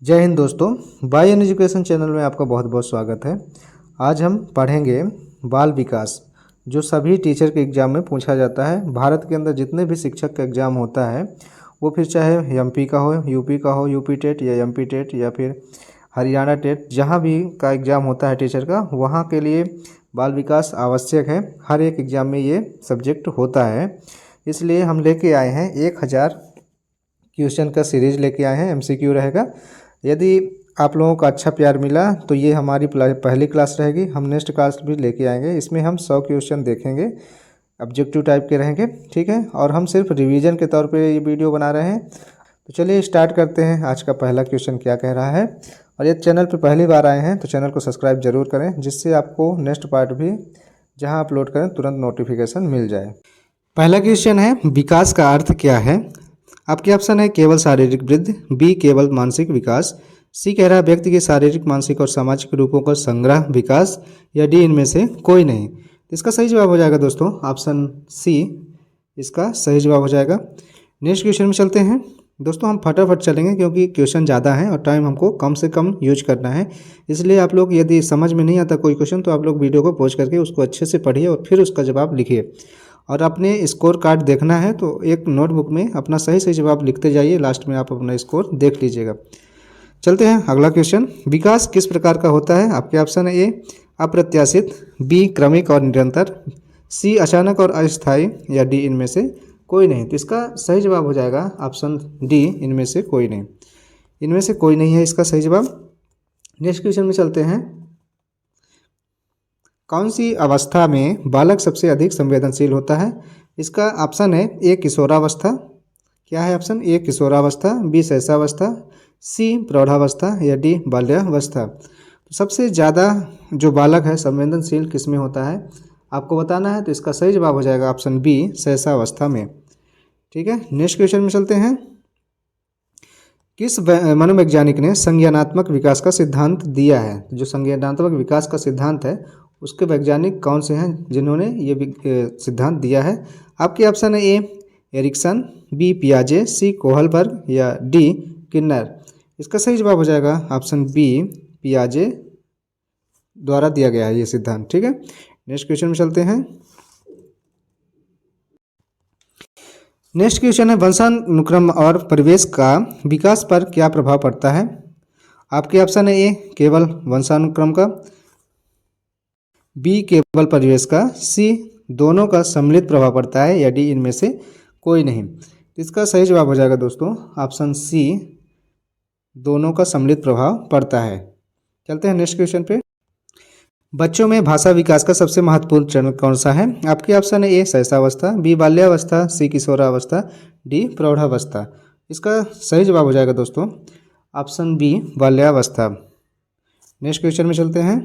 जय हिंद दोस्तों, bye an education channel में आपका बहुत बहुत स्वागत है। आज हम पढ़ेंगे बाल विकास, जो सभी टीचर के एग्ज़ाम में पूछा जाता है। भारत के अंदर जितने भी शिक्षक का एग्ज़ाम होता है, वो फिर चाहे एमपी का हो, यूपी का हो, यूपी टेट या एमपी टेट या फिर हरियाणा टेट, जहाँ भी का एग्ज़ाम होता है टीचर का, वहाँ के लिए बाल विकास आवश्यक है। हर एक एग्ज़ाम में ये सब्जेक्ट होता है। इसलिए हम लेके आए हैं 1000 क्वेश्चन का सीरीज़ लेके आए हैं। एमसीक्यू रहेगा। यदि आप लोगों का अच्छा प्यार मिला तो ये हमारी पहली क्लास रहेगी। हम नेक्स्ट क्लास भी लेके आएंगे। इसमें हम 100 क्वेश्चन देखेंगे, ऑब्जेक्टिव टाइप के रहेंगे, ठीक है। और हम सिर्फ रिवीजन के तौर पे ये वीडियो बना रहे हैं। तो चलिए स्टार्ट करते हैं। आज का पहला क्वेश्चन क्या कह रहा है। और यदि चैनल पे पहली बार आए हैं तो चैनल को सब्सक्राइब जरूर करें, जिससे आपको नेक्स्ट पार्ट भी जहाँ अपलोड करें तुरंत नोटिफिकेशन मिल जाए। पहला क्वेश्चन है, विकास का अर्थ क्या है। आपके ऑप्शन है केवल शारीरिक वृद्धि, बी केवल मानसिक विकास, सी कह रहा है व्यक्ति के शारीरिक, मानसिक और सामाजिक रूपों का संग्रह विकास, या डी इनमें से कोई नहीं। तो इसका सही जवाब हो जाएगा दोस्तों ऑप्शन सी, इसका सही जवाब हो जाएगा। नेक्स्ट क्वेश्चन में चलते हैं दोस्तों। हम फटाफट चलेंगे क्योंकि क्वेश्चन ज़्यादा है और टाइम हमको कम से कम यूज करना है। इसलिए आप लोग यदि समझ में नहीं आता कोई क्वेश्चन तो आप लोग वीडियो को पॉज करके उसको अच्छे से पढ़िए और फिर उसका जवाब लिखिए। और अपने स्कोर कार्ड देखना है तो एक नोटबुक में अपना सही सही जवाब लिखते जाइए। लास्ट में आप अपना स्कोर देख लीजिएगा। चलते हैं अगला क्वेश्चन। विकास किस प्रकार का होता है। आपके ऑप्शन है ए अप्रत्याशित, बी क्रमिक और निरंतर, सी अचानक और अस्थायी, या डी इनमें से कोई नहीं। तो इसका सही जवाब हो जाएगा ऑप्शन डी, इनमें से कोई नहीं। इनमें से कोई नहीं है इसका सही जवाब। नेक्स्ट क्वेश्चन में चलते हैं। कौन सी अवस्था में बालक सबसे अधिक संवेदनशील होता है। इसका ऑप्शन है ए किशोरावस्था। क्या है ऑप्शन ए किशोरावस्था, बी शैशवावस्था, सी प्रौढ़ावस्था, या डी बाल्यावस्था। तो सबसे ज़्यादा जो बालक है संवेदनशील किस में होता है आपको बताना है। तो इसका सही जवाब हो जाएगा ऑप्शन बी, शैशवावस्था में, ठीक है। नेक्स्ट क्वेश्चन में चलते हैं। किस मनोवैज्ञानिक ने संज्ञानात्मक विकास का सिद्धांत दिया है। जो संज्ञानात्मक विकास का सिद्धांत है उसके वैज्ञानिक कौन से हैं जिन्होंने ये सिद्धांत दिया है। आपके ऑप्शन है ए एरिक्सन, बी पियाजे, सी कोहलबर्ग, या डी किन्नर। इसका सही जवाब हो जाएगा ऑप्शन बी, पियाजे द्वारा दिया गया है ये सिद्धांत, ठीक है। नेक्स्ट क्वेश्चन में चलते हैं। नेक्स्ट क्वेश्चन है, वंशानुक्रम और परिवेश का विकास पर क्या प्रभाव पड़ता है। आपके ऑप्शन है ए केवल वंशानुक्रम का, बी केवल परिवेश का, सी दोनों का सम्मिलित प्रभाव पड़ता है, या डी इनमें से कोई नहीं। तो इसका सही जवाब हो जाएगा दोस्तों ऑप्शन सी, दोनों का सम्मिलित प्रभाव पड़ता है। चलते हैं नेक्स्ट क्वेश्चन पे। बच्चों में भाषा विकास का सबसे महत्वपूर्ण चरण कौन सा है। आपके ऑप्शन है ए शैशवावस्था, बी बाल्यावस्था, सी किशोरावस्था, डी प्रौढ़ावस्था। इसका सही जवाब हो जाएगा दोस्तों ऑप्शन बी, बाल्यावस्था। नेक्स्ट क्वेश्चन में चलते हैं।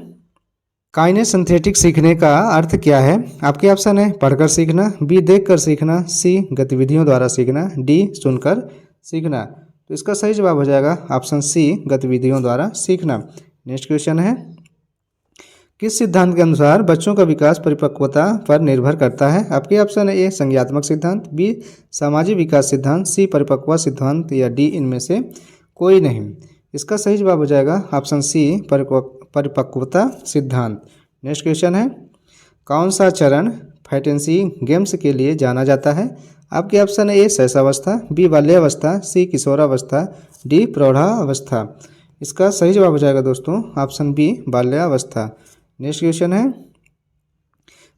काइनेसिंथेटिक सीखने का अर्थ क्या है। आपके ऑप्शन है पढ़कर सीखना, बी देखकर सीखना, सी गतिविधियों द्वारा सीखना, डी सुनकर सीखना। तो इसका सही जवाब हो जाएगा ऑप्शन सी, गतिविधियों द्वारा सीखना। नेक्स्ट क्वेश्चन है, किस सिद्धांत के अनुसार बच्चों का विकास परिपक्वता पर निर्भर करता है। आपके ऑप्शन है ए संज्ञात्मक सिद्धांत, बी सामाजिक विकास सिद्धांत, सी परिपक्वता सिद्धांत, या डी इनमें से कोई नहीं। इसका सही जवाब हो जाएगा ऑप्शन सी, परिपक्वता सिद्धांत। नेक्स्ट क्वेश्चन है, कौन सा चरण फैंटेसी गेम्स के लिए जाना जाता है। आपके ऑप्शन है ए शैशवावस्था, बी बाल्यावस्था, सी किशोरावस्था, डी प्रौढ़ावस्था। इसका सही जवाब हो जाएगा दोस्तों ऑप्शन बी, बाल्यावस्था। नेक्स्ट क्वेश्चन है,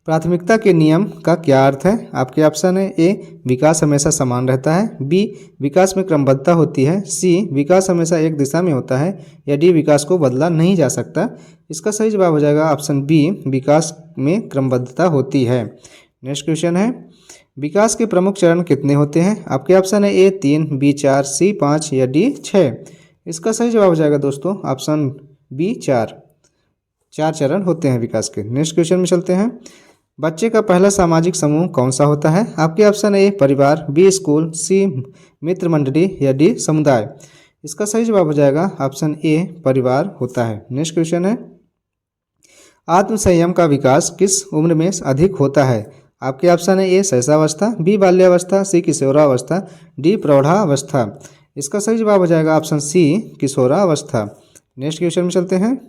प्राथमिकता के नियम का क्या अर्थ है। आपके ऑप्शन है ए विकास हमेशा समान रहता है, बी विकास में क्रमबद्धता होती है, सी विकास हमेशा एक दिशा में होता है, या डी विकास को बदला नहीं जा सकता। इसका सही जवाब हो जाएगा ऑप्शन बी, विकास में क्रमबद्धता होती है। नेक्स्ट क्वेश्चन है, विकास के प्रमुख चरण कितने होते हैं। आपके ऑप्शन है ए 3, बी 4, सी 5, या डी 6। इसका सही जवाब हो जाएगा दोस्तों ऑप्शन बी, 4 चरण होते हैं विकास के। नेक्स्ट क्वेश्चन में चलते हैं। बच्चे का पहला सामाजिक समूह कौन सा होता है। आपके ऑप्शन है ए परिवार, बी स्कूल, सी मित्र मंडली, या डी समुदाय। इसका सही जवाब हो जाएगा ऑप्शन ए, परिवार होता है। नेक्स्ट क्वेश्चन है, आत्म संयम का विकास किस उम्र में अधिक होता है। आपके ऑप्शन है ए शैशवावस्था, बी बाल्यावस्था, सी किशोरावस्था, डी प्रौढ़ावस्था। इसका सही जवाब हो जाएगा ऑप्शन सी किशोरावस्था। नेक्स्ट क्वेश्चन में चलते हैं।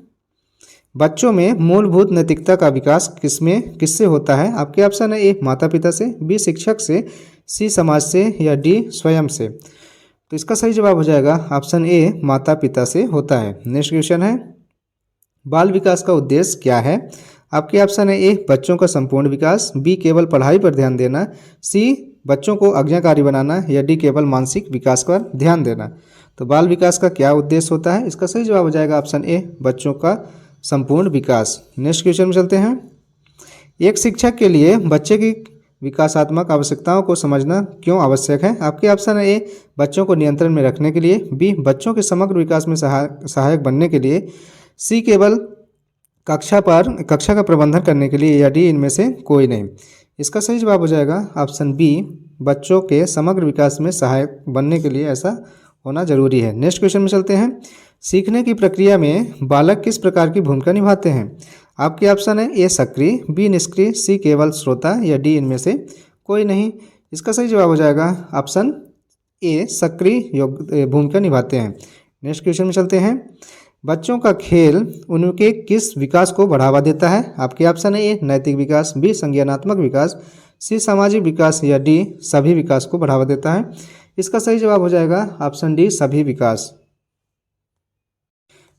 बच्चों में मूलभूत नैतिकता का विकास किससे होता है? आपके ऑप्शन है ए माता पिता से, बी शिक्षक से, सी समाज से या डी स्वयं से। तो इसका सही जवाब हो जाएगा ऑप्शन ए माता पिता से होता है। नेक्स्ट क्वेश्चन है, बाल विकास का उद्देश्य क्या है? आपके ऑप्शन है ए बच्चों का संपूर्ण विकास, बी केवल पढ़ाई पर ध्यान देना, सी बच्चों को आज्ञाकारी बनाना या डी केवल मानसिक विकास पर ध्यान देना। तो बाल विकास का क्या उद्देश्य होता है? इसका सही जवाब हो जाएगा ऑप्शन ए बच्चों का संपूर्ण विकास। नेक्स्ट क्वेश्चन में चलते हैं। एक शिक्षक के लिए बच्चे की विकासात्मक आवश्यकताओं को समझना क्यों आवश्यक है? आपके ऑप्शन है ए बच्चों को नियंत्रण में रखने के लिए, बी बच्चों के समग्र विकास में सहायक बनने के लिए, सी केवल कक्षा का प्रबंधन करने के लिए या डी इनमें से कोई नहीं। इसका सही जवाब हो जाएगा ऑप्शन बी बच्चों के समग्र विकास में सहायक बनने के लिए ऐसा होना जरूरी है। नेक्स्ट क्वेश्चन में चलते हैं। सीखने की प्रक्रिया में बालक किस प्रकार की भूमिका निभाते हैं? आपके ऑप्शन है ए सक्रिय, बी निष्क्रिय, सी केवल श्रोता या डी इनमें से कोई नहीं। इसका सही जवाब हो जाएगा ऑप्शन ए सक्रिय भूमिका निभाते हैं। नेक्स्ट क्वेश्चन में चलते हैं। बच्चों का खेल उनके किस विकास को बढ़ावा देता है? आपके ऑप्शन है ए नैतिक विकास, बी संज्ञानात्मक विकास, सी सामाजिक विकास या डी सभी विकास को बढ़ावा देता है। इसका सही जवाब हो जाएगा ऑप्शन डी सभी विकास।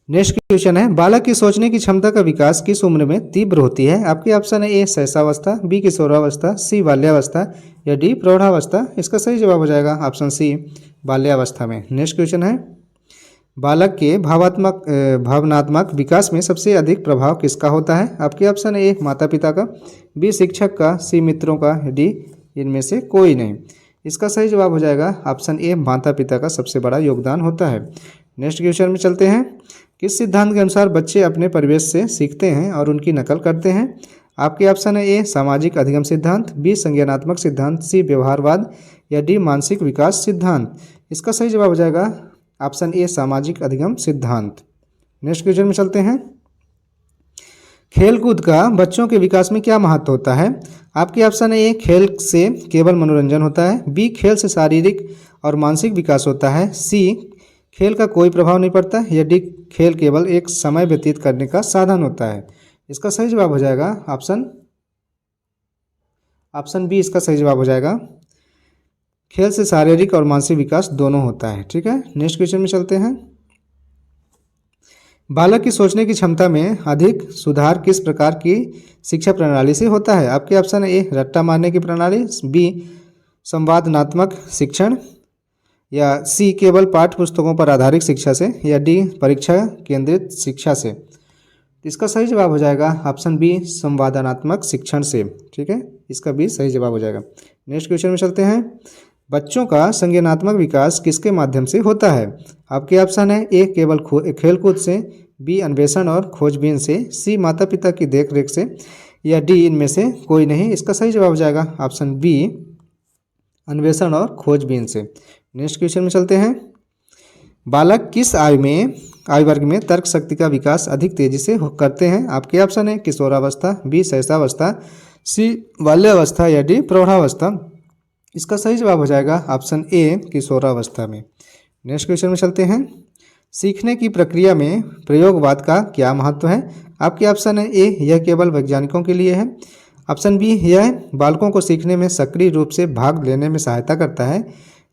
नेक्स्ट क्वेश्चन है, बालक की सोचने की क्षमता का विकास किस उम्र में तीव्र होती है? आपके ऑप्शन है ए शैशवावस्था, बी किशोरावस्था, सी बाल्यावस्था या डी प्रौढ़ावस्था। इसका सही जवाब हो जाएगा ऑप्शन सी बाल्यावस्था में। नेक्स्ट क्वेश्चन है, बालक के भावनात्मक विकास में सबसे अधिक प्रभाव किसका होता है? आपके ऑप्शन है ए माता पिता का, बी शिक्षक का, सी मित्रों का, डी इनमें से कोई नहीं। इसका सही जवाब हो जाएगा ऑप्शन ए माता पिता का सबसे बड़ा योगदान होता है। नेक्स्ट क्वेश्चन में चलते हैं। किस सिद्धांत के अनुसार बच्चे अपने परिवेश से सीखते हैं और उनकी नकल करते हैं? आपके ऑप्शन है ए सामाजिक अधिगम सिद्धांत, बी संज्ञानात्मक सिद्धांत, सी व्यवहारवाद या डी मानसिक विकास सिद्धांत। इसका सही जवाब हो जाएगा ऑप्शन ए सामाजिक अधिगम सिद्धांत। नेक्स्ट क्वेश्चन में चलते हैं। खेलकूद का बच्चों के विकास में क्या महत्व होता है? आपके ऑप्शन है ए खेल से केवल मनोरंजन होता है, बी खेल से शारीरिक और मानसिक विकास होता है, सी खेल का कोई प्रभाव नहीं पड़ता या डी खेल केवल एक समय व्यतीत करने का साधन होता है। इसका सही जवाब हो जाएगा ऑप्शन बी इसका सही जवाब हो जाएगा। खेल से शारीरिक और मानसिक विकास दोनों होता है। ठीक है, नेक्स्ट क्वेश्चन में चलते हैं। बालक की सोचने की क्षमता में अधिक सुधार किस प्रकार की शिक्षा प्रणाली से होता है? आपके ऑप्शन है ए रट्टा मारने की प्रणाली, बी संवादनात्मक शिक्षण या सी केवल पाठ्य पुस्तकों पर आधारित शिक्षा से या डी परीक्षा केंद्रित शिक्षा से। इसका सही जवाब हो जाएगा ऑप्शन बी संवादनात्मक शिक्षण से। ठीक है, इसका भी सही जवाब हो जाएगा। नेक्स्ट क्वेश्चन में चलते हैं। बच्चों का संज्ञानात्मक विकास किसके माध्यम से होता है? आपके ऑप्शन है ए केवल खेलकूद से, बी अन्वेषण और खोजबीन से, सी माता पिता की देखरेख से या डी इनमें से कोई नहीं। इसका सही जवाब हो जाएगा ऑप्शन बी अन्वेषण और खोजबीन से। नेक्स्ट क्वेश्चन में चलते हैं। बालक किस आयु वर्ग में तर्क शक्ति का विकास अधिक तेजी से करते हैं? आपके ऑप्शन है किशोरावस्था, बी शैशवावस्था, सी बाल्यावस्था या डी प्रौढ़ावस्था। इसका सही जवाब हो जाएगा ऑप्शन ए किशोरावस्था में। नेक्स्ट क्वेश्चन में चलते हैं। सीखने की प्रक्रिया में प्रयोगवाद का क्या महत्व है? आपके ऑप्शन है ए यह केवल वैज्ञानिकों के लिए है, ऑप्शन बी यह बालकों को सीखने में सक्रिय रूप से भाग लेने में सहायता करता है,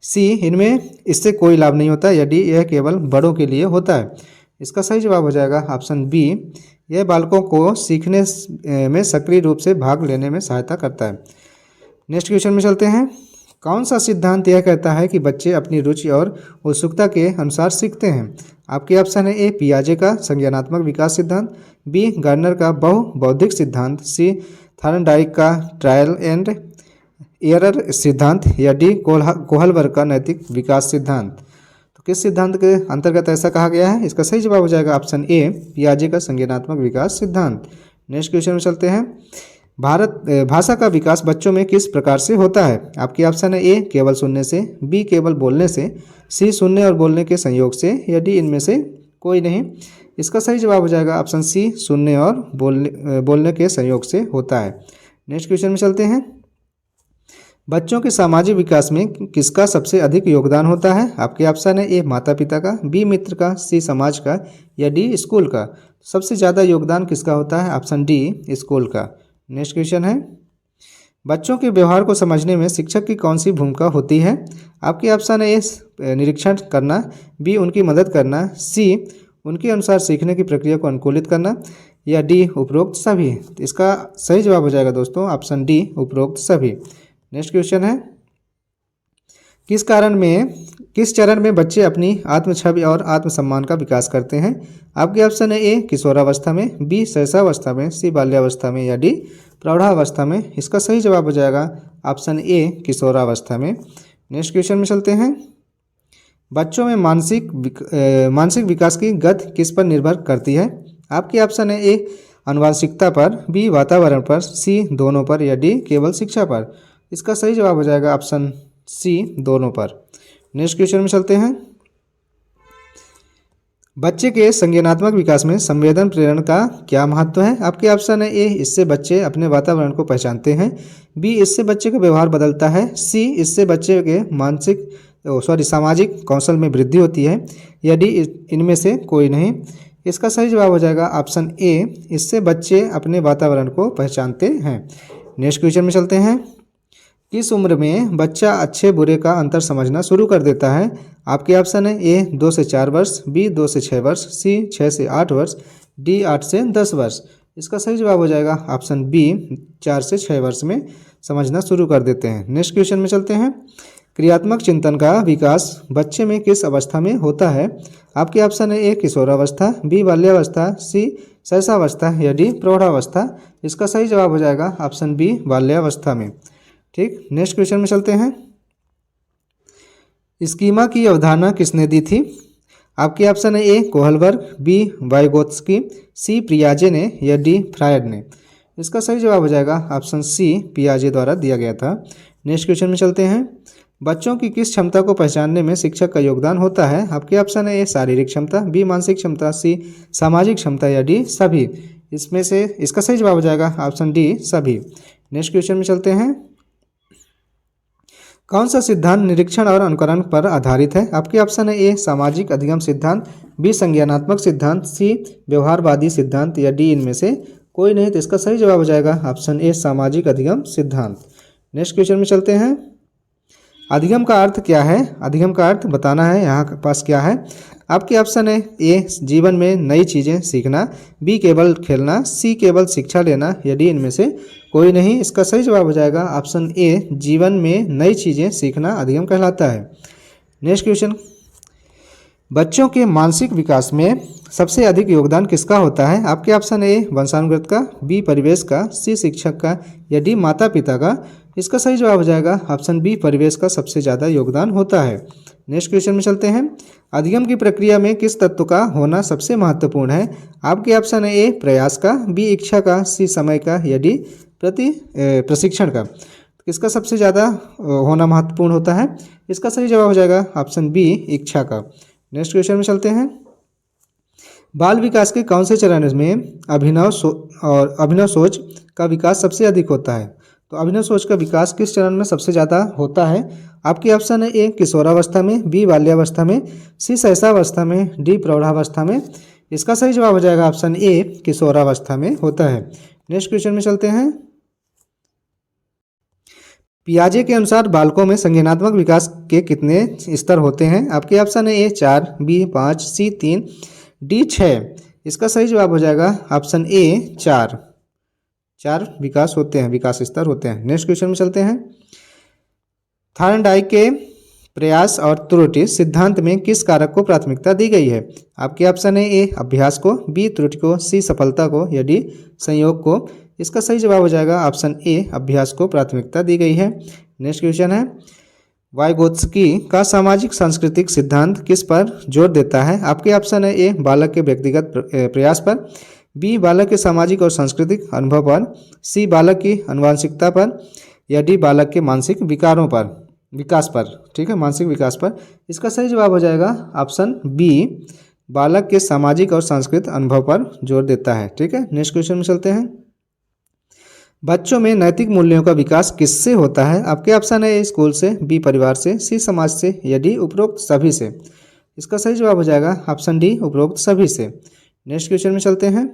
सी इनमें इससे कोई लाभ नहीं होता या डी यह केवल बड़ों के लिए होता है। इसका सही जवाब हो जाएगा ऑप्शन बी यह बालकों को सीखने में सक्रिय रूप से भाग लेने में सहायता करता है। नेक्स्ट क्वेश्चन में चलते हैं। कौन सा सिद्धांत यह कहता है कि बच्चे अपनी रुचि और उत्सुकता के अनुसार सीखते हैं? आपके ऑप्शन है ए पियाजे का संज्ञानात्मक विकास सिद्धांत, बी गार्डनर का बहुबौद्धिक सिद्धांत, सी थॉर्नडाइक का ट्रायल एंड एरर सिद्धांत या डी कोहलबर्ग का नैतिक विकास सिद्धांत। तो किस सिद्धांत के अंतर्गत ऐसा कहा गया है? इसका सही जवाब हो जाएगा ऑप्शन ए पियाजे का संज्ञानात्मक विकास सिद्धांत। नेक्स्ट क्वेश्चन में चलते हैं। भाषा का विकास बच्चों में किस प्रकार से होता है? आपके ऑप्शन है ए केवल सुनने से, बी केवल बोलने से, सी सुनने और बोलने के संयोग से या डी इनमें से कोई नहीं। इसका सही जवाब हो जाएगा ऑप्शन सी सुनने और बोलने के संयोग से होता है। नेक्स्ट क्वेश्चन में चलते हैं। बच्चों के सामाजिक विकास में किसका सबसे अधिक योगदान होता है? आपके ऑप्शन है ए माता पिता का, बी मित्र का, सी समाज का या डी स्कूल का। सबसे ज़्यादा योगदान किसका होता है? ऑप्शन डी स्कूल का। नेक्स्ट क्वेश्चन है, बच्चों के व्यवहार को समझने में शिक्षक की कौन सी भूमिका होती है? आपके ऑप्शन है ए निरीक्षण करना, बी उनकी मदद करना, सी उनके अनुसार सीखने की प्रक्रिया को अनुकूलित करना या डी उपरोक्त सभी। तो इसका सही जवाब हो जाएगा दोस्तों ऑप्शन डी उपरोक्त सभी। नेक्स्ट क्वेश्चन है, किस चरण में बच्चे अपनी आत्म छवि और आत्मसम्मान का विकास करते हैं? आपके ऑप्शन है ए किशोरावस्था में, बी शैशवावस्था में, सी बाल्यावस्था में या डी प्रौढ़ावस्था में। इसका सही जवाब हो जाएगा ऑप्शन ए किशोरावस्था में। नेक्स्ट क्वेश्चन में चलते हैं, बच्चों में मानसिक विकास की गति किस पर निर्भर करती है? आपके ऑप्शन है ए आनुवंशिकता पर, बी वातावरण पर, सी दोनों पर या डी केवल शिक्षा पर। इसका सही जवाब हो जाएगा ऑप्शन सी दोनों पर। नेक्स्ट क्वेश्चन में चलते हैं, बच्चे के संज्ञानात्मक विकास में संवेदन प्रेरण का क्या महत्व है? आपके ऑप्शन है ए इससे बच्चे अपने वातावरण को पहचानते हैं, बी इससे बच्चे का व्यवहार बदलता है, सी इससे बच्चे के सामाजिक कौशल में वृद्धि होती है या डी इनमें से कोई नहीं। इसका सही जवाब हो जाएगा ऑप्शन ए इससे बच्चे अपने वातावरण को पहचानते हैं। नेक्स्ट क्वेश्चन में चलते हैं, किस उम्र में बच्चा अच्छे बुरे का अंतर समझना शुरू कर देता है? आपके ऑप्शन है ए 2 से 4 वर्ष, बी 2 से 6 वर्ष, सी 6 से 8 वर्ष, डी 8 से 10 वर्ष। इसका सही जवाब हो जाएगा ऑप्शन बी 4 से 6 वर्ष में समझना शुरू कर देते हैं। नेक्स्ट क्वेश्चन में चलते हैं, क्रियात्मक चिंतन का विकास बच्चे में किस अवस्था में होता है? आपके ऑप्शन है ए किशोरावस्था, बी बाल्यावस्था, सी शैशवावस्था या डी प्रौढ़ावस्था। इसका सही जवाब हो जाएगा ऑप्शन बी बाल्यावस्था में। ठीक, नेक्स्ट क्वेश्चन में चलते हैं, स्कीमा की अवधारणा किसने दी थी? आपके ऑप्शन है ए कोहलबर्ग, बी वाइगोत्स्की, सी पियाजे ने या डी फ्रायड ने। इसका सही जवाब हो जाएगा ऑप्शन सी पियाजे द्वारा दिया गया था। नेक्स्ट क्वेश्चन में चलते हैं, बच्चों की किस क्षमता को पहचानने में शिक्षक का योगदान होता है? आपके ऑप्शन है ए शारीरिक क्षमता, बी मानसिक क्षमता, सी सामाजिक क्षमता या डी सभी। इसमें से इसका सही जवाब हो जाएगा ऑप्शन डी सभी। नेक्स्ट क्वेश्चन में चलते हैं, कौन सा सिद्धांत निरीक्षण और अनुकरण पर आधारित है? आपके ऑप्शन है ए सामाजिक अधिगम सिद्धांत, बी संज्ञानात्मक सिद्धांत, सी व्यवहारवादी सिद्धांत या डी इनमें से कोई नहीं। तो इसका सही जवाब हो जाएगा ऑप्शन ए सामाजिक अधिगम सिद्धांत। नेक्स्ट क्वेश्चन में चलते हैं, अधिगम का अर्थ क्या है? अधिगम का अर्थ बताना है यहाँ पास क्या है। आपके ऑप्शन है ए जीवन में नई चीज़ें सीखना, बी केवल खेलना, सी केवल शिक्षा लेना या डी इनमें से कोई नहीं। इसका सही जवाब हो जाएगा ऑप्शन ए जीवन में नई चीज़ें सीखना अधिगम कहलाता है। नेक्स्ट क्वेश्चन, बच्चों के मानसिक विकास में सबसे अधिक योगदान किसका होता है? आपके ऑप्शन ए वंशानुगत का, बी परिवेश का, सी शिक्षक का या डी माता पिता का। इसका सही जवाब हो जाएगा ऑप्शन बी परिवेश का सबसे ज़्यादा योगदान होता है। नेक्स्ट क्वेश्चन में चलते हैं, अधिगम की प्रक्रिया में किस तत्व का होना सबसे महत्वपूर्ण है? आपके ऑप्शन है ए प्रयास का, बी इच्छा का, सी समय का या डी प्रशिक्षण का। किसका सबसे ज़्यादा होना महत्वपूर्ण होता है? इसका सही जवाब हो जाएगा ऑप्शन बी इच्छा का। नेक्स्ट क्वेश्चन में चलते हैं, बाल विकास के कौन से चरण में अभिनव सोच का विकास सबसे अधिक होता है? तो अभिनव सोच का विकास किस चरण में सबसे ज़्यादा होता है? आपके ऑप्शन है ए किशोरावस्था में, बी बाल्यावस्था में, सी शैशवावस्था में, डी प्रौढ़ावस्था में। इसका सही जवाब हो जाएगा ऑप्शन ए किशोरावस्था में होता है। नेक्स्ट क्वेश्चन में चलते हैं, पियाजे के अनुसार बालकों में संज्ञानात्मक विकास के कितने स्तर होते हैं? आपके ऑप्शन है ए 4, बी 5, सी 3, डी 6। इसका सही जवाब हो जाएगा ऑप्शन ए 4 विकास होते हैं, विकास स्तर होते हैं। नेक्स्ट क्वेश्चन में चलते हैं, थॉर्नडाइक के प्रयास और त्रुटि सिद्धांत में किस कारक को प्राथमिकता दी गई है? आपके ऑप्शन है ए अभ्यास को, बी त्रुटि को, सी सफलता को या डी संयोग को। इसका सही जवाब हो जाएगा ऑप्शन ए अभ्यास को प्राथमिकता दी गई है। नेक्स्ट क्वेश्चन है, वाइगोत्स्की का सामाजिक सांस्कृतिक सिद्धांत किस पर जोर देता है? आपके ऑप्शन है ए बालक के व्यक्तिगत प्रयास पर, बी बालक के सामाजिक और सांस्कृतिक अनुभव पर, सी बालक की आनुवंशिकता पर या डी बालक के मानसिक विकास पर। ठीक है, मानसिक विकास पर। इसका सही जवाब हो जाएगा ऑप्शन बी बालक के सामाजिक और सांस्कृतिक अनुभव पर जोर देता है। ठीक है, नेक्स्ट क्वेश्चन में चलते हैं, बच्चों में नैतिक मूल्यों का विकास किससे होता है? आपके ऑप्शन है ए स्कूल से, बी परिवार से, सी समाज से या डी उपरोक्त सभी से। इसका सही जवाब हो जाएगा ऑप्शन डी उपरोक्त सभी से। नेक्स्ट क्वेश्चन में चलते हैं।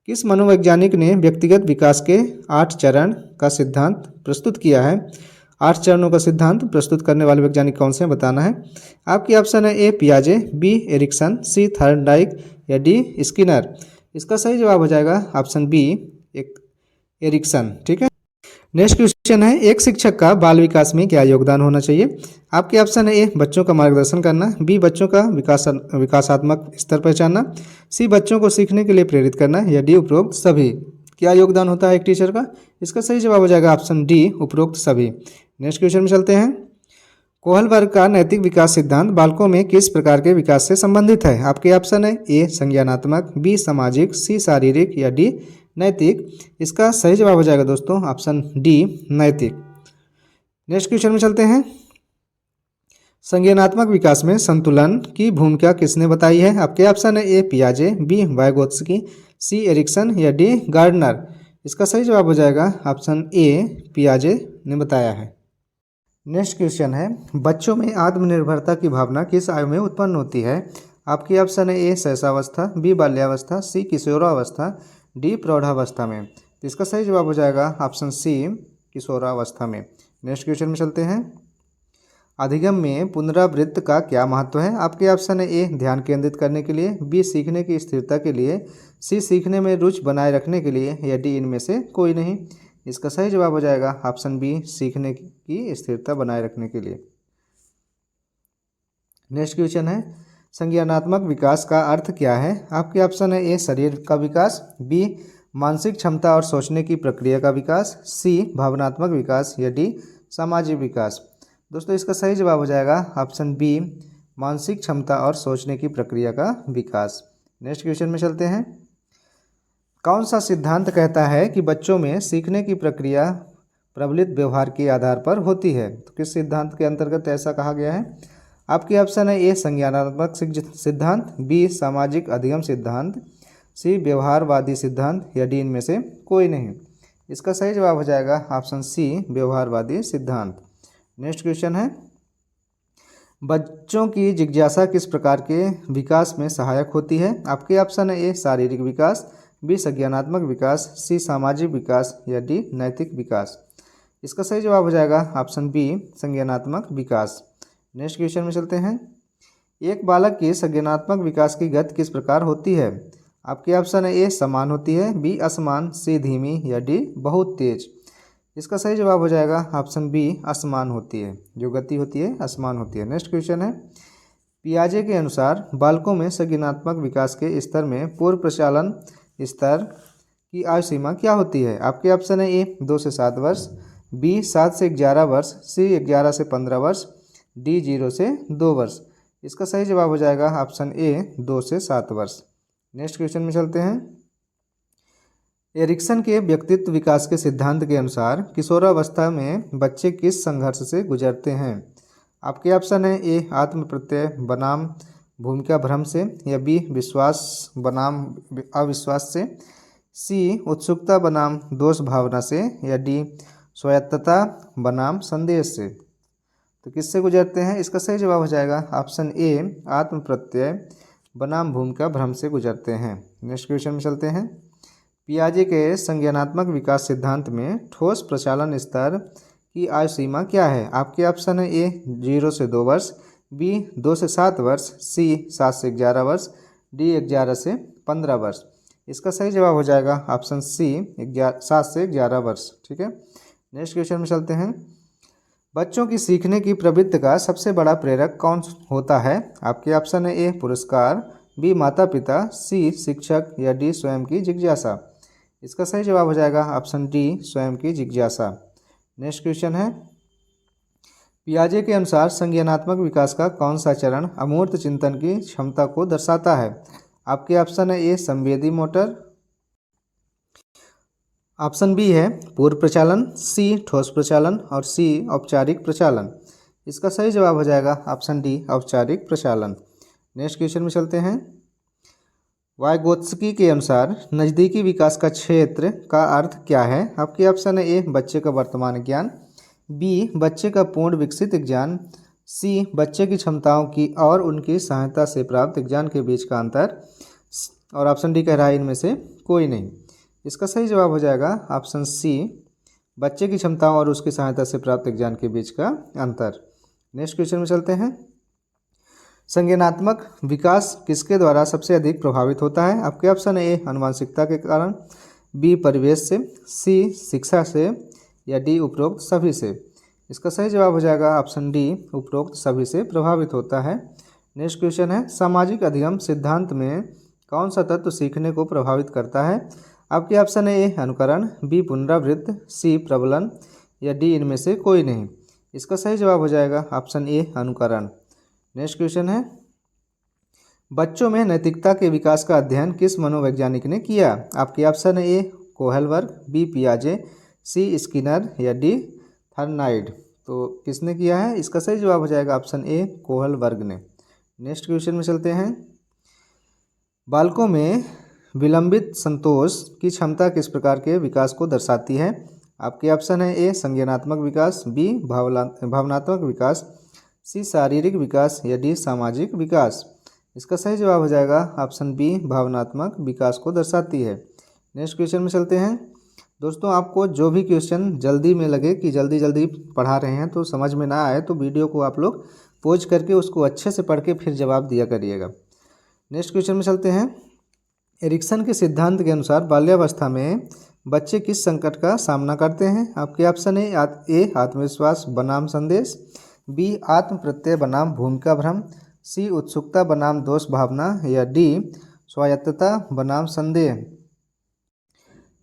किस मनोवैज्ञानिक ने व्यक्तिगत विकास के 8 चरण का सिद्धांत प्रस्तुत किया है? 8 चरणों का सिद्धांत प्रस्तुत करने वाले वैज्ञानिक कौन से हैं बताना है। आपकी ऑप्शन है ए पियाजे, बी एरिक्सन, सी थॉर्नडाइक या डी स्किनर। इसका सही जवाब हो जाएगा ऑप्शन बी एरिक्सन। ठीक है। नेक्स्ट क्वेश्चन है, एक शिक्षक का बाल विकास में क्या योगदान होना चाहिए? आपके ऑप्शन है ए बच्चों का मार्गदर्शन करना, बी बच्चों का विकासात्मक स्तर पहचानना, सी बच्चों को सीखने के लिए प्रेरित करना या डी उपरोक्त सभी। क्या योगदान होता है एक टीचर का? इसका सही जवाब हो जाएगा ऑप्शन डी उपरोक्त सभी। नेक्स्ट क्वेश्चन में चलते हैं। कोहलबर्ग का नैतिक विकास सिद्धांत बालकों में किस प्रकार के विकास से संबंधित है? आपके ऑप्शन है ए संज्ञानात्मक, बी सामाजिक, सी शारीरिक या डी नैतिक। इसका सही जवाब हो जाएगा दोस्तों ऑप्शन डी नैतिक। नेक्स्ट क्वेश्चन में चलते हैं। संज्ञानात्मक विकास में संतुलन की भूमिका किसने बताई है? आपके ऑप्शन है ए पियाजे, बी वाइगोत्स्की, सी एरिक्सन या डी गार्डनर। इसका सही जवाब हो जाएगा ऑप्शन ए पियाजे ने बताया है। नेक्स्ट क्वेश्चन है, बच्चों में आत्मनिर्भरता की भावना किस आयु में उत्पन्न होती है? आपकी ऑप्शन है ए शैशवावस्था, बी बाल्यावस्था, सी किशोरावस्था, डी प्रौढ़ावस्था में। तो इसका सही जवाब हो जाएगा ऑप्शन सी किशोरावस्था में। नेक्स्ट क्वेश्चन में चलते हैं। अधिगम में पुनरावृत्त का क्या महत्व है? आपके ऑप्शन है ए ध्यान केंद्रित करने के लिए, बी सीखने की स्थिरता के लिए, सी सीखने में रुचि बनाए रखने के लिए या डी इनमें से कोई नहीं। इसका सही जवाब हो जाएगा ऑप्शन बी सीखने की स्थिरता बनाए रखने के लिए। नेक्स्ट क्वेश्चन है, संज्ञानात्मक विकास का अर्थ क्या है? आपके ऑप्शन है ए शरीर का विकास, बी मानसिक क्षमता और सोचने की प्रक्रिया का विकास, सी भावनात्मक विकास या डी सामाजिक विकास। दोस्तों इसका सही जवाब हो जाएगा ऑप्शन बी मानसिक क्षमता और सोचने की प्रक्रिया का विकास। नेक्स्ट क्वेश्चन में चलते हैं। कौन सा सिद्धांत कहता है कि बच्चों में सीखने की प्रक्रिया प्रबलित व्यवहार के आधार पर होती है? तो किस सिद्धांत के अंतर्गत ऐसा कहा गया है? आपके ऑप्शन है ए संज्ञानात्मक सिद्धांत, बी सामाजिक अधिगम सिद्धांत, सी व्यवहारवादी सिद्धांत या डी इनमें से कोई नहीं। इसका सही जवाब हो जाएगा ऑप्शन सी व्यवहारवादी सिद्धांत। नेक्स्ट क्वेश्चन है, बच्चों की जिज्ञासा किस प्रकार के विकास में सहायक होती है? आपके ऑप्शन है ए शारीरिक विकास, बी संज्ञानात्मक विकास, सी सामाजिक विकास या डी नैतिक विकास। इसका सही जवाब हो जाएगा ऑप्शन बी संज्ञानात्मक विकास। नेक्स्ट क्वेश्चन में चलते हैं। एक बालक के संज्ञानात्मक विकास की गति किस प्रकार होती है? आपके ऑप्शन है ए समान होती है, बी असमान, सी धीमी या डी बहुत तेज। इसका सही जवाब हो जाएगा ऑप्शन बी असमान होती है, जो गति होती है असमान होती है। नेक्स्ट क्वेश्चन है, पियाजे के अनुसार बालकों में संज्ञानात्मक विकास के स्तर में पूर्व प्रचालन स्तर की आयु सीमा क्या होती है? आपके ऑप्शन है ए 2 से 7 वर्ष, बी 7 से 11 वर्ष, सी 11 से 15 वर्ष, डी 0 से 2 वर्ष। इसका सही जवाब हो जाएगा ऑप्शन ए 2 से 7 वर्ष। नेक्स्ट क्वेश्चन में चलते हैं। एरिक्सन के व्यक्तित्व विकास के सिद्धांत के अनुसार किशोरावस्था में बच्चे किस संघर्ष से गुजरते हैं? आपके ऑप्शन है ए आत्म प्रत्यय बनाम भूमिका भ्रम से या बी विश्वास बनाम अविश्वास से, सी उत्सुकता बनाम दोष भावना से या डी स्वायत्तता बनाम संदेश से। तो किससे गुजरते हैं? इसका सही जवाब हो जाएगा ऑप्शन ए आत्म प्रत्यय बनाम भूमिका भ्रम से गुजरते हैं। नेक्स्ट क्वेश्चन में चलते हैं। पियाजे के संज्ञानात्मक विकास सिद्धांत में ठोस प्रचालन स्तर की आयु सीमा क्या है? आपके ऑप्शन है ए 0 से 2 वर्ष, बी 2 से 7 वर्ष, सी 7 से 11 वर्ष, डी 11 से 15 वर्ष। इसका सही जवाब हो जाएगा ऑप्शन सी 7 से 11 वर्ष। ठीक है। नेक्स्ट क्वेश्चन में चलते हैं। बच्चों की सीखने की प्रवृत्ति का सबसे बड़ा प्रेरक कौन होता है? आपके ऑप्शन है ए पुरस्कार, बी माता पिता, सी शिक्षक या डी स्वयं की जिज्ञासा। इसका सही जवाब हो जाएगा ऑप्शन डी स्वयं की जिज्ञासा। नेक्स्ट क्वेश्चन है। पियाजे के अनुसार संज्ञानात्मक विकास का कौन सा चरण अमूर्त चिंतन की क्षमता को दर्शाता है? आपके ऑप्शन है ए संवेदी मोटर, ऑप्शन बी है पूर्व प्रचालन, सी ठोस प्रचालन और सी औपचारिक प्रचालन। इसका सही जवाब हो जाएगा ऑप्शन डी औपचारिक प्रचालन। नेक्स्ट क्वेश्चन में चलते हैं। वाइगोत्स्की के अनुसार नज़दीकी विकास का क्षेत्र का अर्थ क्या है? आपके ऑप्शन है ए बच्चे का वर्तमान ज्ञान, बी बच्चे का पूर्ण विकसित ज्ञान, सी बच्चे की क्षमताओं की और उनकी सहायता से प्राप्त ज्ञान के बीच का अंतर, और ऑप्शन डी कह रहा है इनमें से कोई नहीं। इसका सही जवाब हो जाएगा ऑप्शन सी, बच्चे की क्षमताओं और उसकी सहायता से प्राप्त ज्ञान के बीच का अंतर। नेक्स्ट क्वेश्चन में चलते हैं। संज्ञानात्मक विकास किसके द्वारा सबसे अधिक प्रभावित होता है? आपके ऑप्शन है ए आनुवंशिकता के कारण, बी परिवेश से, सी शिक्षा से, या डी उपरोक्त सभी से। इसका सही जवाब हो जाएगा ऑप्शन डी, उपरोक्त सभी से प्रभावित होता है। नेक्स्ट क्वेश्चन है, सामाजिक अधिगम सिद्धांत में कौन सा तत्व सीखने को प्रभावित करता है? आपके ऑप्शन है ए अनुकरण, बी पुनरावृत्त, सी प्रबलन, या डी इनमें से कोई नहीं। इसका सही जवाब हो जाएगा ऑप्शन ए अनुकरण। नेक्स्ट क्वेश्चन है, बच्चों में नैतिकता के विकास का अध्ययन किस मनोवैज्ञानिक ने किया? आपके ऑप्शन है ए कोहलबर्ग, बी पियाजे, सी स्किनर, या डी थर्नाइड। तो किसने किया है? इसका सही जवाब हो जाएगा ऑप्शन ए कोहलबर्ग ने। नेक्स्ट क्वेश्चन में चलते हैं। बालकों में विलंबित संतोष की क्षमता किस प्रकार के विकास को दर्शाती है? आपके ऑप्शन है ए संज्ञानात्मक विकास, बी भावनात्मक विकास, सी शारीरिक विकास, या डी सामाजिक विकास। इसका सही जवाब हो जाएगा ऑप्शन बी भावनात्मक विकास को दर्शाती है। नेक्स्ट क्वेश्चन में चलते हैं। दोस्तों, आपको जो भी क्वेश्चन जल्दी में लगे कि जल्दी जल्दी पढ़ा रहे हैं तो समझ में ना आए तो वीडियो को आप लोग पॉज करके उसको अच्छे से पढ़ के फिर जवाब दिया करिएगा। नेक्स्ट क्वेश्चन में चलते हैं। एरिक्सन के सिद्धांत के अनुसार बाल्यावस्था में बच्चे किस संकट का सामना करते हैं? आपके ऑप्शन है ए आत्मविश्वास बनाम संदेश, बी आत्म प्रत्यय बनाम भूमिका भ्रम, सी उत्सुकता बनाम दोष भावना, या डी स्वायत्तता बनाम संदेह।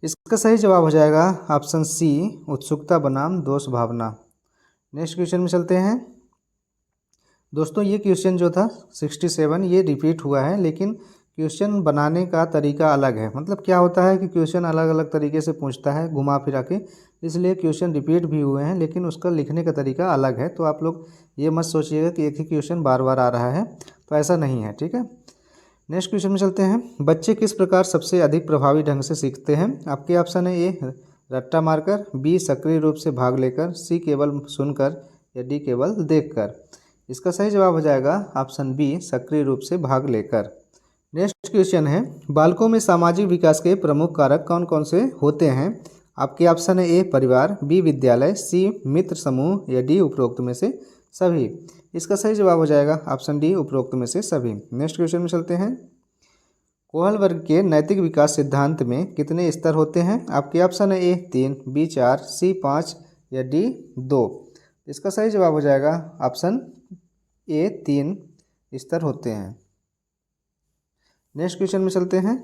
इसका सही जवाब हो जाएगा ऑप्शन सी उत्सुकता बनाम दोष भावना। नेक्स्ट क्वेश्चन में चलते हैं। दोस्तों, ये क्वेश्चन जो था 67 ये रिपीट हुआ है, लेकिन क्वेश्चन बनाने का तरीका अलग है। मतलब क्या होता है कि क्वेश्चन अलग अलग तरीके से पूछता है घुमा फिरा के, इसलिए क्वेश्चन रिपीट भी हुए हैं लेकिन उसका लिखने का तरीका अलग है। तो आप लोग ये मत सोचिएगा कि एक ही क्वेश्चन बार बार आ रहा है, तो ऐसा नहीं है, ठीक है। नेक्स्ट क्वेश्चन में चलते हैं। बच्चे किस प्रकार सबसे अधिक प्रभावी ढंग से सीखते हैं? आपके ऑप्शन है ए रट्टा मारकर, बी सक्रिय रूप से भाग लेकर, सी केवल सुनकर, या डी केवल देखकर। इसका सही जवाब हो जाएगा ऑप्शन बी सक्रिय रूप से भाग लेकर। नेक्स्ट क्वेश्चन है, बालकों में सामाजिक विकास के प्रमुख कारक कौन कौन से होते हैं? आपके ऑप्शन है ए परिवार, बी विद्यालय, सी मित्र समूह, या डी उपरोक्त में से सभी। इसका सही जवाब हो जाएगा ऑप्शन डी उपरोक्त में से सभी। नेक्स्ट क्वेश्चन में चलते हैं। कोहलबर्ग के नैतिक विकास सिद्धांत में कितने स्तर होते हैं? आपके ऑप्शन है ए 3, बी 4, सी 5, या डी 2। इसका सही जवाब हो जाएगा ऑप्शन ए 3 स्तर होते हैं। नेक्स्ट क्वेश्चन में चलते हैं।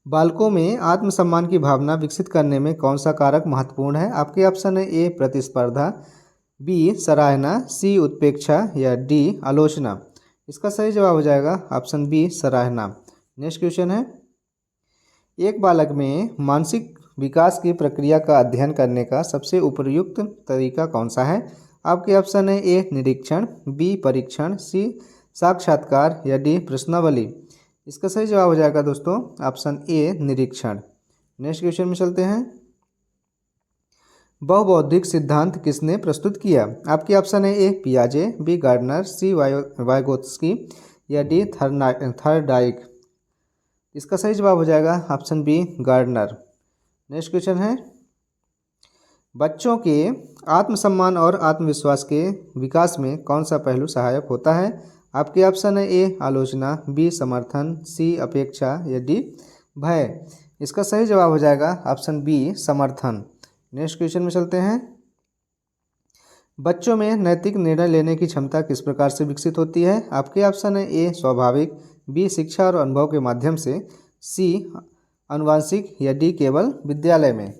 बालकों में आत्मसम्मान की भावना विकसित करने में कौन सा कारक महत्वपूर्ण है? आपके ऑप्शन है ए प्रतिस्पर्धा, बी सराहना, सी उत्प्रेक्षा, या डी आलोचना। इसका सही जवाब हो जाएगा ऑप्शन बी सराहना। नेक्स्ट क्वेश्चन है। एक बालक में मानसिक विकास की प्रक्रिया का अध्ययन करने का सबसे उपयुक्त तरीका कौन सा है? आपके ऑप्शन है ए निरीक्षण, बी परीक्षण, सी साक्षात्कार, या डी प्रश्नावली। इसका सही जवाब हो जाएगा दोस्तों ऑप्शन ए निरीक्षण। नेक्स्ट क्वेश्चन में चलते हैं। बहुबौद्धिक सिद्धांत किसने प्रस्तुत किया? आपके ऑप्शन है ए पियाजे, बी गार्डनर, सी वाइगोत्स्की, या डी थर्डाइक। इसका सही जवाब हो जाएगा option B Gardner. Next question है। बच्चों के आत्मसम्मान और आत्मविश्वास के विकास में कौन सा पहलू सहायक होता है? आपके ऑप्शन है ए आलोचना, बी समर्थन, सी अपेक्षा, या डी भय। इसका सही जवाब हो जाएगा ऑप्शन बी समर्थन। नेक्स्ट क्वेश्चन में चलते हैं। बच्चों में नैतिक निर्णय लेने की क्षमता किस प्रकार से विकसित होती है? आपके ऑप्शन है ए स्वाभाविक, बी शिक्षा और अनुभव के माध्यम से, सी आनुवांशिक, या डी केवल विद्यालय में।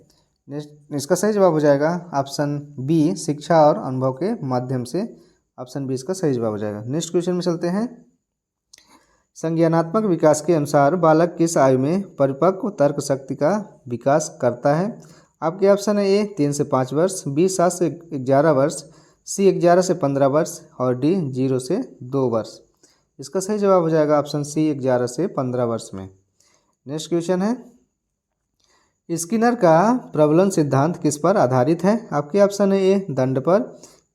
इसका सही जवाब हो जाएगा ऑप्शन बी शिक्षा और अनुभव के माध्यम से। ऑप्शन बी इसका सही जवाब हो जाएगा। नेक्स्ट क्वेश्चन में चलते हैं। संज्ञानात्मक विकास के अनुसार बालक किस आयु में परिपक्व तर्क शक्ति का विकास करता है? आपके ऑप्शन है ए 3 से 5 वर्ष, बी 7 से 11 वर्ष, सी 11 से 15 वर्ष, और डी 0 से 2 वर्ष। इसका सही जवाब हो जाएगा ऑप्शन सी 11 से 15 वर्ष में। नेक्स्ट क्वेश्चन है, स्किनर का प्रबलन सिद्धांत किस पर आधारित है? आपके ऑप्शन है ए दंड पर,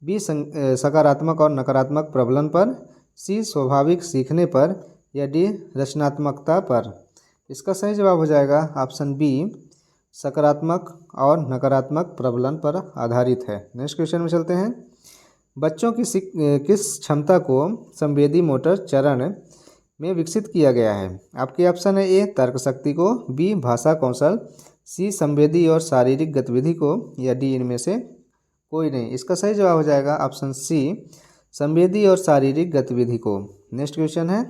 बी सकारात्मक और नकारात्मक प्रबलन पर, सी स्वाभाविक सीखने पर, या डी रचनात्मकता पर। इसका सही जवाब हो जाएगा ऑप्शन बी सकारात्मक और नकारात्मक प्रबलन पर आधारित है। नेक्स्ट क्वेश्चन में चलते हैं, बच्चों की किस क्षमता को संवेदी मोटर चरण में विकसित किया गया है? आपके ऑप्शन है ए तर्क शक्ति को, बी भाषा कौशल, सी संवेदी और शारीरिक गतिविधि को, या डी इनमें से कोई नहीं। इसका सही जवाब हो जाएगा ऑप्शन सी संवेदी और शारीरिक गतिविधि को। नेक्स्ट क्वेश्चन है,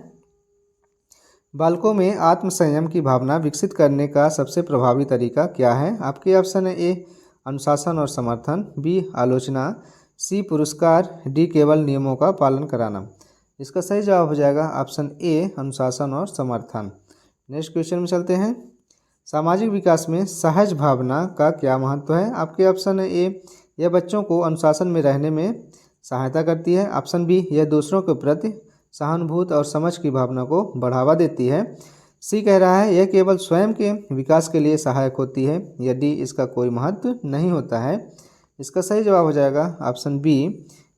बालकों में आत्मसंयम की भावना विकसित करने का सबसे प्रभावी तरीका क्या है? आपके ऑप्शन है ए अनुशासन और समर्थन, बी आलोचना, सी पुरस्कार, डी केवल नियमों का पालन कराना। इसका सही जवाब हो जाएगा ऑप्शन ए अनुशासन और समर्थन। नेक्स्ट क्वेश्चन में चलते हैं, सामाजिक विकास में सहज भावना का क्या महत्व है? आपके ऑप्शन है ए यह बच्चों को अनुशासन में रहने में सहायता करती है, ऑप्शन बी यह दूसरों के प्रति सहानुभूति और समझ की भावना को बढ़ावा देती है, सी कह रहा है यह केवल स्वयं के विकास के लिए सहायक होती है, या डी इसका कोई महत्व नहीं होता है। इसका सही जवाब हो जाएगा ऑप्शन बी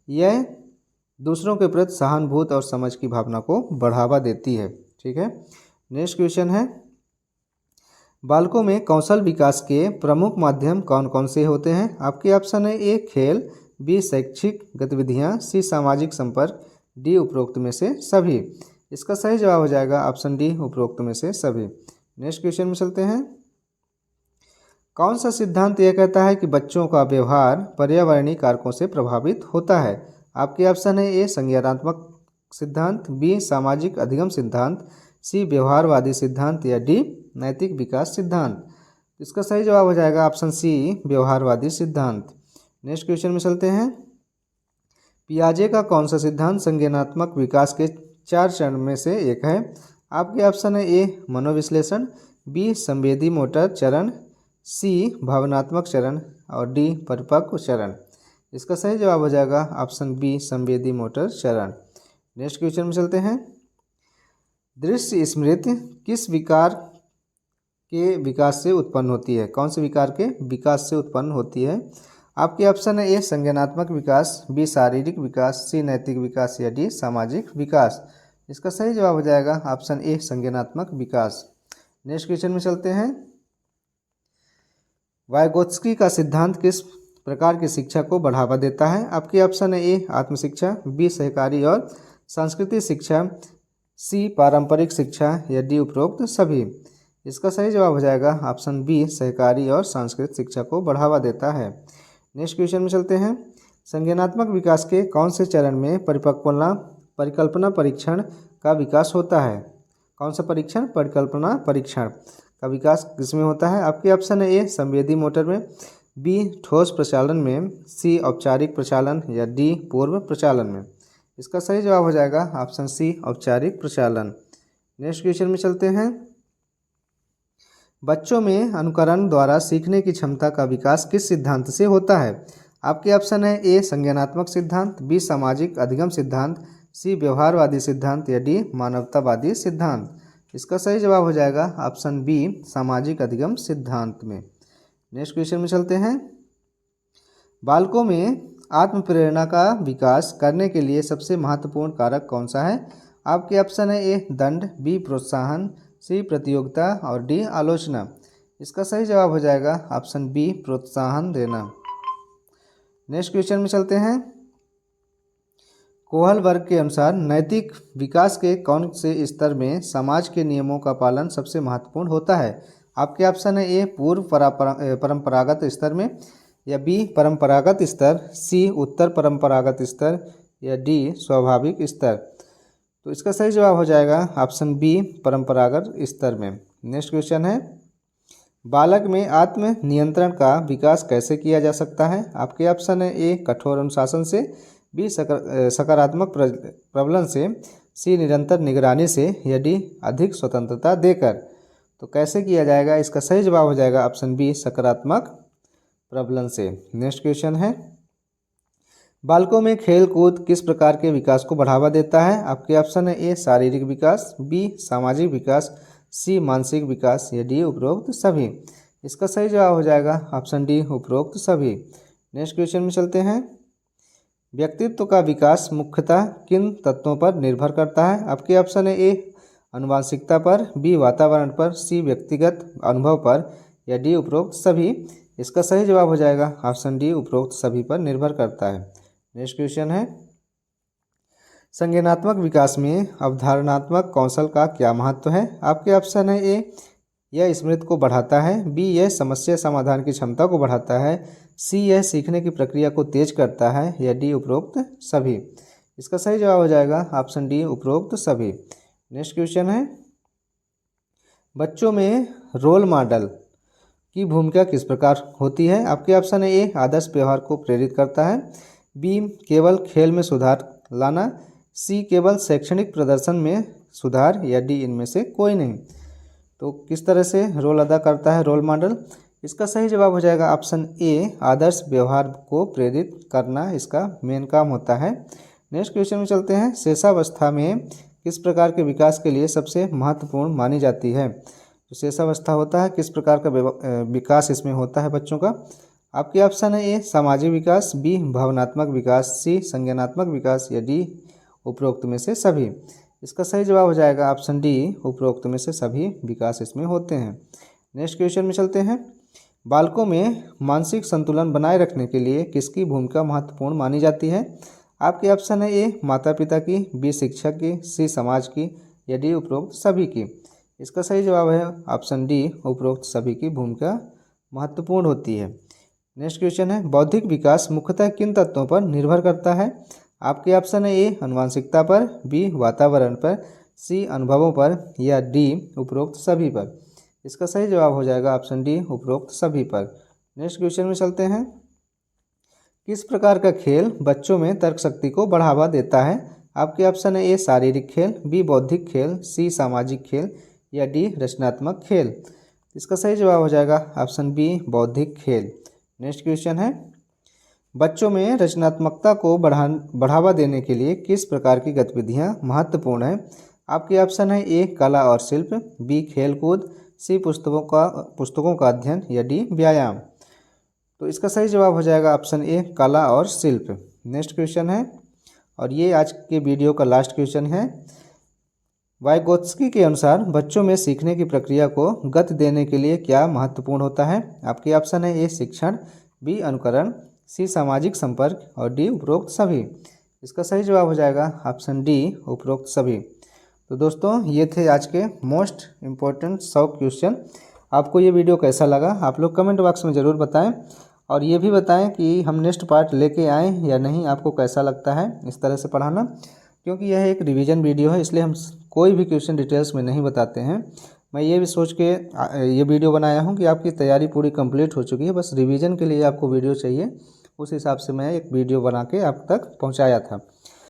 यह दूसरों के प्रति सहानुभूति और समझ की भावना को बढ़ावा देती है। ठीक है। नेक्स्ट क्वेश्चन है, बालकों में कौशल विकास के प्रमुख माध्यम कौन कौन से होते हैं? आपके ऑप्शन है ए खेल, बी शैक्षिक गतिविधियां, सी सामाजिक संपर्क, डी उपरोक्त में से सभी। इसका सही जवाब हो जाएगा ऑप्शन डी उपरोक्त में से सभी। नेक्स्ट क्वेश्चन में चलते हैं, कौन सा सिद्धांत यह कहता है कि बच्चों का व्यवहार पर्यावरणीय कारकों से प्रभावित होता है? आपके ऑप्शन है ए संज्ञानात्मक सिद्धांत, बी सामाजिक अधिगम सिद्धांत, सी व्यवहारवादी सिद्धांत, या डी नैतिक विकास सिद्धांत। इसका सही जवाब हो जाएगा ऑप्शन सी व्यवहारवादी सिद्धांत। नेक्स्ट क्वेश्चन में चलते हैं, पियाजे का कौन सा सिद्धांत संज्ञानात्मक विकास के 4 चरण में से एक है? आपके ऑप्शन है ए मनोविश्लेषण, बी संवेदी मोटर चरण, सी भावनात्मक चरण, और डी परिपक्व चरण। इसका सही जवाब हो जाएगा ऑप्शन बी संवेदी मोटर चरण। नेक्स्ट क्वेश्चन में चलते हैं, दृश्य स्मृति किस विकार के विकास से उत्पन्न होती है? कौन से विकार के विकास से उत्पन्न होती है? आपके ऑप्शन है ए संज्ञानात्मक विकास, बी शारीरिक विकास, सी नैतिक विकास, या डी सामाजिक विकास। इसका सही जवाब हो जाएगा ऑप्शन ए संज्ञानात्मक विकास। नेक्स्ट क्वेश्चन में चलते हैं, वाइगोत्स्की का सिद्धांत किस प्रकार की शिक्षा को बढ़ावा देता है? आपके ऑप्शन है ए आत्मशिक्षा, बी सहकारी और सांस्कृतिक शिक्षा, सी पारंपरिक शिक्षा, या डी उपरोक्त सभी। इसका सही जवाब हो जाएगा ऑप्शन बी सहकारी और सांस्कृतिक शिक्षा को बढ़ावा देता है। नेक्स्ट क्वेश्चन में चलते हैं, संज्ञानात्मक विकास के कौन से चरण में परिकल्पना परीक्षण का विकास होता है? कौन सा परीक्षण? परिकल्पना परीक्षण का विकास किसमें होता है? आपके ऑप्शन है ए संवेदी मोटर में, बी ठोस प्रचालन में, सी औपचारिक प्रचालन, या डी पूर्व प्रचालन में। इसका सही जवाब हो जाएगा ऑप्शन सी औपचारिक प्रचालन। नेक्स्ट क्वेश्चन में चलते हैं, बच्चों में अनुकरण द्वारा सीखने की क्षमता का विकास किस सिद्धांत से होता है? आपके ऑप्शन है ए संज्ञानात्मक सिद्धांत, बी सामाजिक अधिगम सिद्धांत, सी व्यवहारवादी सिद्धांत, या डी मानवतावादी सिद्धांत। इसका सही जवाब हो जाएगा ऑप्शन बी सामाजिक अधिगम सिद्धांत में। नेक्स्ट क्वेश्चन में चलते हैं, बालकों में आत्म प्रेरणा का विकास करने के लिए सबसे महत्वपूर्ण कारक कौन सा है? आपके ऑप्शन है ए दंड, बी प्रोत्साहन, सी प्रतियोगिता, और डी आलोचना। इसका सही जवाब हो जाएगा ऑप्शन बी प्रोत्साहन देना। नेक्स्ट क्वेश्चन में चलते हैं, कोहल वर्ग के अनुसार नैतिक विकास के कौन से स्तर में समाज के नियमों का पालन सबसे महत्वपूर्ण होता है? आपके ऑप्शन है ए पूर्व परंपरागत स्तर में, या बी परंपरागत स्तर, सी उत्तर परंपरागत स्तर, या डी स्वाभाविक स्तर। तो इसका सही जवाब हो जाएगा ऑप्शन बी परंपरागत स्तर में। नेक्स्ट क्वेश्चन है, बालक में आत्म नियंत्रण का विकास कैसे किया जा सकता है? आपके ऑप्शन है ए कठोर अनुशासन से, बी सकारात्मक प्रबलन से, सी निरंतर निगरानी से, या डी अधिक स्वतंत्रता देकर। तो कैसे किया जाएगा? इसका सही जवाब हो जाएगा ऑप्शन बी सकारात्मक प्रबलन से। नेक्स्ट क्वेश्चन है, बालकों में खेल कूद किस प्रकार के विकास को बढ़ावा देता है? आपके ऑप्शन है ए शारीरिक विकास, बी सामाजिक विकास, सी मानसिक विकास या डी उपरोक्त सभी। इसका सही जवाब हो जाएगा ऑप्शन डी उपरोक्त सभी। नेक्स्ट क्वेश्चन में चलते हैं। व्यक्तित्व का विकास मुख्यतः किन तत्वों पर निर्भर करता है? आपके ऑप्शन है ए आनुवांशिकता पर, बी वातावरण पर, सी व्यक्तिगत अनुभव पर या डी उपरोक्त सभी। इसका सही जवाब हो जाएगा ऑप्शन डी उपरोक्त सभी पर निर्भर करता है। नेक्स्ट क्वेश्चन है। संज्ञानात्मक विकास में अवधारणात्मक कौशल का क्या महत्व है? आपके ऑप्शन है ए यह स्मृति को बढ़ाता है, बी यह समस्या समाधान की क्षमता को बढ़ाता है, सी यह सीखने की प्रक्रिया को तेज करता है या डी उपरोक्त सभी। इसका सही जवाब हो जाएगा ऑप्शन डी उपरोक्त सभी। नेक्स्ट क्वेश्चन है। बच्चों में रोल मॉडल की भूमिका किस प्रकार होती है? आपके ऑप्शन है ए आदर्श व्यवहार को प्रेरित करता है, बी केवल खेल में सुधार लाना, सी केवल शैक्षणिक प्रदर्शन में सुधार या डी इनमें से कोई नहीं। तो किस तरह से रोल अदा करता है रोल मॉडल? इसका सही जवाब हो जाएगा ऑप्शन ए आदर्श व्यवहार को प्रेरित करना इसका मेन काम होता है। नेक्स्ट क्वेश्चन में चलते हैं। शेषावस्था में किस प्रकार के विकास के लिए सबसे महत्वपूर्ण मानी जाती है? जो शेषावस्था होता है किस प्रकार का विकास इसमें होता है बच्चों का? आपके ऑप्शन है ए सामाजिक विकास, बी भावनात्मक विकास, सी संज्ञानात्मक विकास या डी उपरोक्त में से सभी। इसका सही जवाब हो जाएगा ऑप्शन डी उपरोक्त में से सभी विकास इसमें होते हैं। नेक्स्ट क्वेश्चन में चलते हैं। बालकों में मानसिक संतुलन बनाए रखने के लिए किसकी भूमिका महत्वपूर्ण मानी जाती है? आपके ऑप्शन है ए माता पिता की, बी शिक्षक की, सी समाज की या डी उपरोक्त सभी की। इसका सही जवाब है ऑप्शन डी उपरोक्त सभी की भूमिका महत्वपूर्ण होती है। नेक्स्ट क्वेश्चन है। बौद्धिक विकास मुख्यतः किन तत्वों पर निर्भर करता है? आपके ऑप्शन है ए आनुवांशिकता पर, बी वातावरण पर, सी अनुभवों पर या डी उपरोक्त सभी पर। इसका सही जवाब हो जाएगा ऑप्शन डी उपरोक्त सभी पर। नेक्स्ट क्वेश्चन में चलते हैं। किस प्रकार का खेल बच्चों में तर्क शक्ति को बढ़ावा देता है? आपके ऑप्शन है ए शारीरिक खेल, बी बौद्धिक खेल, सी सामाजिक खेल या डी रचनात्मक खेल। इसका सही जवाब हो जाएगा ऑप्शन बी बौद्धिक खेल। नेक्स्ट क्वेश्चन है। बच्चों में रचनात्मकता को बढ़ावा देने के लिए किस प्रकार की गतिविधियां महत्वपूर्ण हैं? आपके ऑप्शन है ए कला और शिल्प, बी खेल कूद, सी पुस्तकों का अध्ययन या डी व्यायाम। तो इसका सही जवाब हो जाएगा ऑप्शन ए कला और शिल्प। नेक्स्ट क्वेश्चन है और ये आज के वीडियो का लास्ट क्वेश्चन है। वाइगोत्स्की के अनुसार बच्चों में सीखने की प्रक्रिया को गति देने के लिए क्या महत्वपूर्ण होता है? आपके ऑप्शन है ए शिक्षण, बी अनुकरण, सी सामाजिक संपर्क और डी उपरोक्त सभी। इसका सही जवाब हो जाएगा ऑप्शन डी उपरोक्त सभी। तो दोस्तों ये थे आज के मोस्ट इम्पोर्टेंट 100 क्वेश्चन। आपको ये वीडियो कैसा लगा आप लोग कमेंट बॉक्स में ज़रूर बताएं और ये भी बताएं कि हम नेक्स्ट पार्ट लेके आएँ या नहीं, आपको कैसा लगता है इस तरह से पढ़ाना। क्योंकि यह एक रिवीजन वीडियो है इसलिए हम कोई भी क्वेश्चन डिटेल्स में नहीं बताते हैं। मैं ये भी सोच के ये वीडियो बनाया हूँ कि आपकी तैयारी पूरी कंप्लीट हो चुकी है, बस रिवीजन के लिए आपको वीडियो चाहिए, उस हिसाब से मैं एक वीडियो बना के आप तक पहुँचाया था।